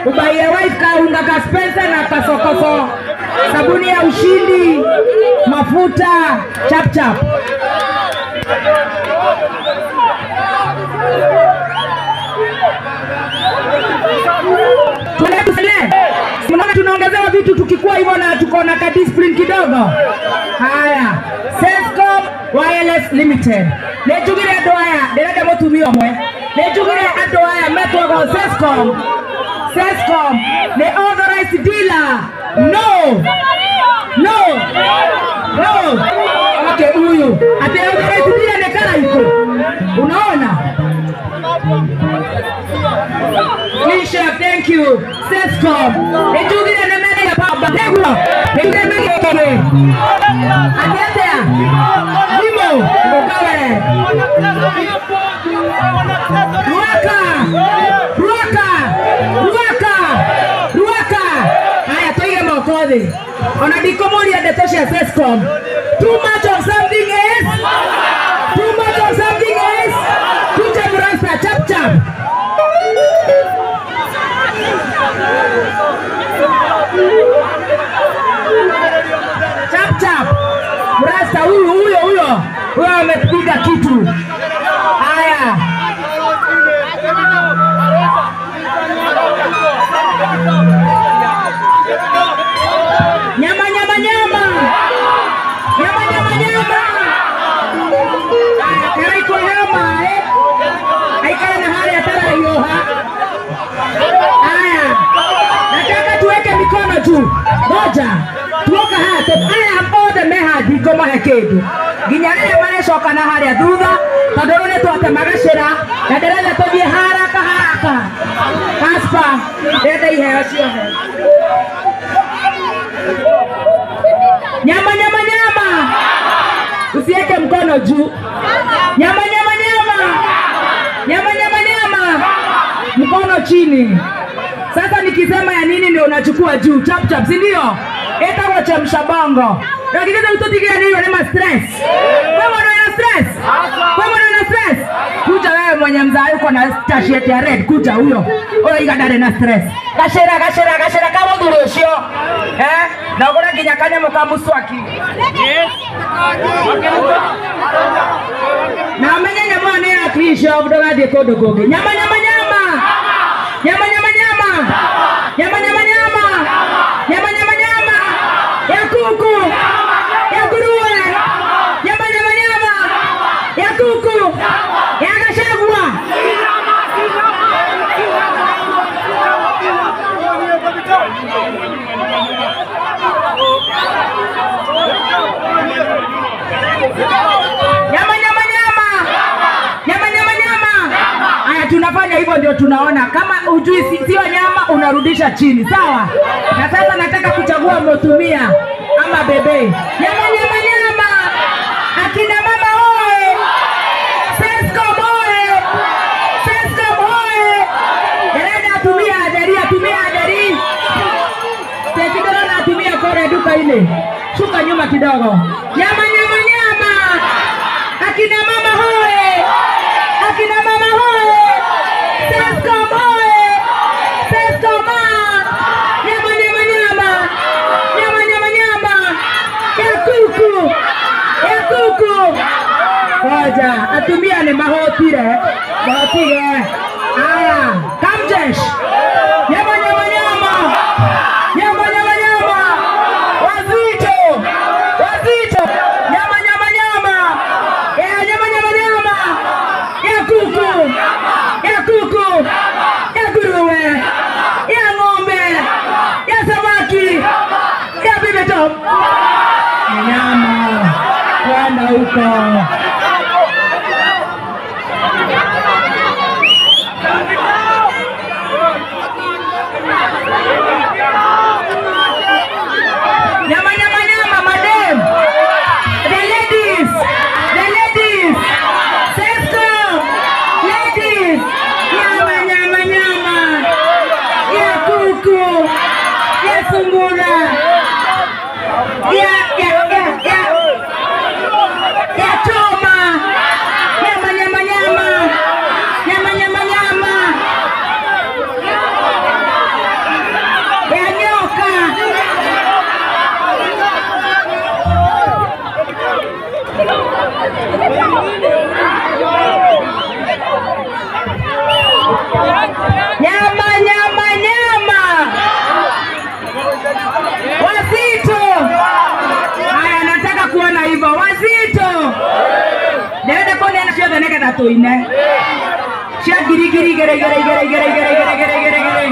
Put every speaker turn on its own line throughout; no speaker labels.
Ubaye wife kaunga ka Spencer na kasokoso. Sabuni ya ushindi, mafuta, chap chap. Tunaongezewa vitu tukikuwa hivyo na tuko na ka discipline kidogo. Haya, Sescom Wireless Limited. Nejugire ando aya, ndirenda mutumio mwe. Nejugire ando aya metwago Sescom. Sescom, the authorized dealer. No. Okay, huyu. Ati authorized dealer ne kala iko. Unaona? Kisha, thank you. Sescom. Nejugire ne mene ya baba. Tegwa. Nejugire mene kege. Atetea. Limo. Ukawe. Ruaka. Haya toige mokode. Ona dikomori ya detosha Sescom. Too much of something is. Kuja mrasta chap chap. Chap. Mrasta huyo. Huyo amepiga kitu. Haya. Nyama. Kaya iko nyama Aikana na hali ya tara hiyo Haya. Nataka tuweke mikono juu. Moja. Tuoka hata. Haya mbode meha diko mahekedu. Ginyarele mane shoka na hali ya thutha. Tadorone tuate magashira. Naderele tobie haraka. Kaspa. Dede iheo siohe. Nyama. Usiweke mkono juu. Nyama. Mkono chini. Sasa nikisema ya nini ndio unachukua juu. Chap, si ndio? Eta wacha mshabongo. Lakini utotigia nini wale stress. Wewe una stress? Kuja wewe mwenye mzaa uko na t-shirt ya red, kuja huyo. Oyo igadare na stress. Gashera kama durosho. Na ukona kinyakanya mukamuswaki. Yes. Na amenye mwana ya krisho budoga de kodogoge. Nyama. Ya kuku. Ya nguruwe. Nyama. Ya kuku. Ya gashagwa. Nyama. Aya tunafanya hivyo ndio tunaona kama ujui sio nyama unarudisha chini, sawa? Na sasa nataka kuchagua mtumia ama bebe. Nyama. Akina mama oe. Sescom oe. Dereda atumia ajari. Tekidoro na atumia kore duka ile. Shuka nyuma kidogo. Nyama. Akina mama oe. Sescom oe. Nyama. Ya kuku. Ngoja, atumia ni mahotire. Aya, Kamjesh. Nyama. Wazito. Nyama. Ya kuku. Ya nguruwe. Ya ng'ombe. Ya samaki. Ya bibeto. Nyama. Kwenda huko. Nyama, madam. The ladies. Sescom. Ladies. Nyama. Ya kuku. Ya sungura. Ya choma. tuine cia girigiri gere gere gere gere gere gere gere gere gere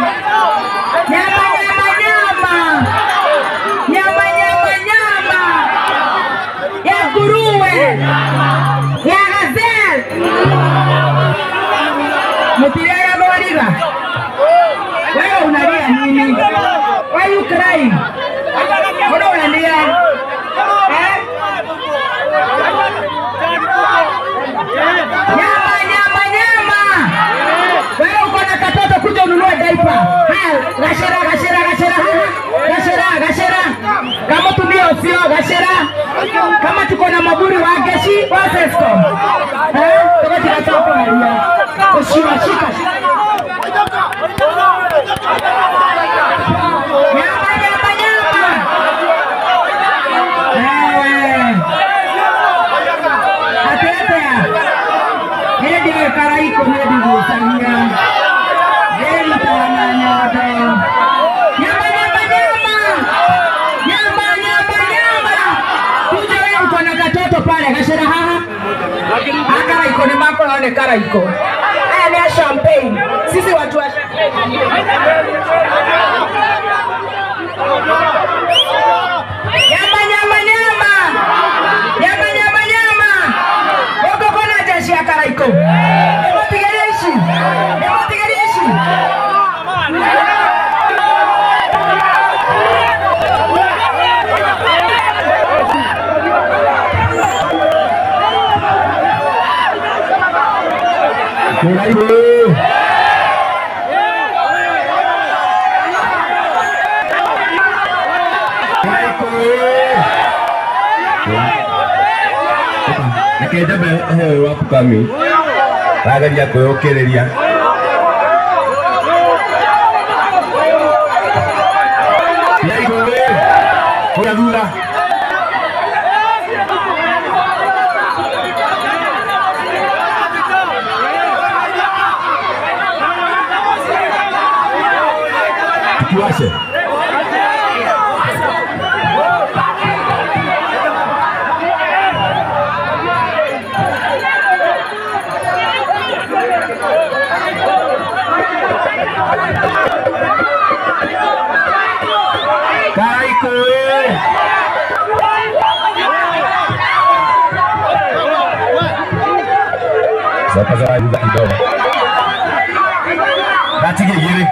nyama nyama nyama nyama nyama nyama ya nguruwe ya gazelle mutirega boriga wewe unalia nini? Why you crying? Mbona unalia? Nyama nyama nyama. Wewe uko na katoto kuja ununue diaper. Haya, gashera gashera gashera. Gashera gashera. Kama tumio sio gashera. Kama tuko na maburi wa geshi wa Sesco. Toka tikatoka Maria. Ushika shika. Nyama nyama nyama. Atea. Ini dia karaiko dia di busanya. Dia tangannya ada. Nyama nyama nyama. Nyama nyama nyama. Tuja wewe uko na katoto pale gashera haha. Karaiko ni mako naone karaiko. Haya ni champagne. Sisi watu wa champagne. Nyama nyama nyama. Nyama nyama nyama. Wako kona jeshi ya karaiko. Emotigerishi. Emotigerishi.
Akenda be wapu kami ragaria kuyokereria yaigowe uradura tuwashe Karaiko sapa sawa juga kidogo katige gire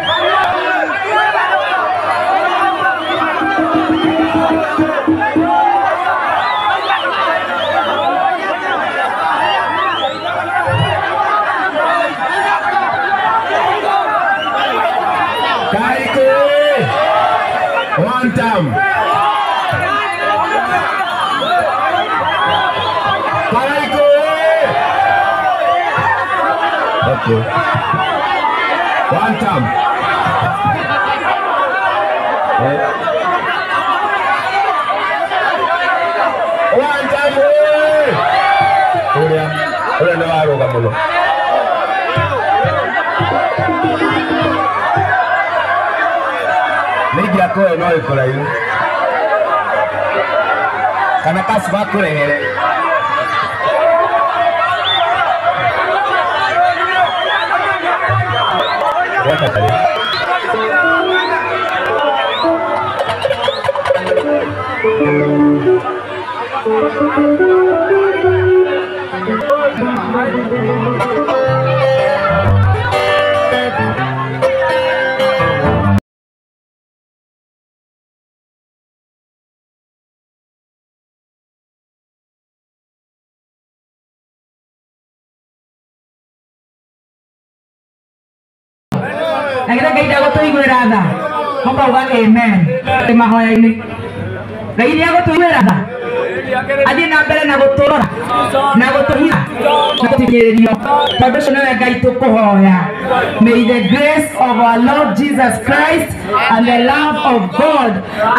Karaiko one time. Karaiko. Okay. One time. One time. Udah ndo waro kamulo. Nigi yako no ikora yu. Kana kasi bakurehere. Wata kare.
Kita kayak aku tuh ibu rada, mau kau kan amen, terima kasih ini. Kayak dia aku tuh ibu rada, aja nabela nago tolor, nago tohia, nago tigerio. Tapi sebenarnya kayak itu kohoya. May the grace of our Lord Jesus Christ and the love of God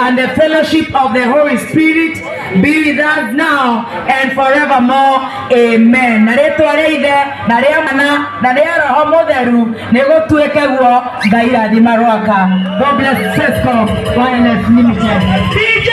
and the fellowship of the Holy Spirit be with us now and forevermore. Amen. Nareto areide, narea mana, narea roho moderu, nego tueke guo, gaira di maroaka. God bless Sesco Wireless Limited. DJ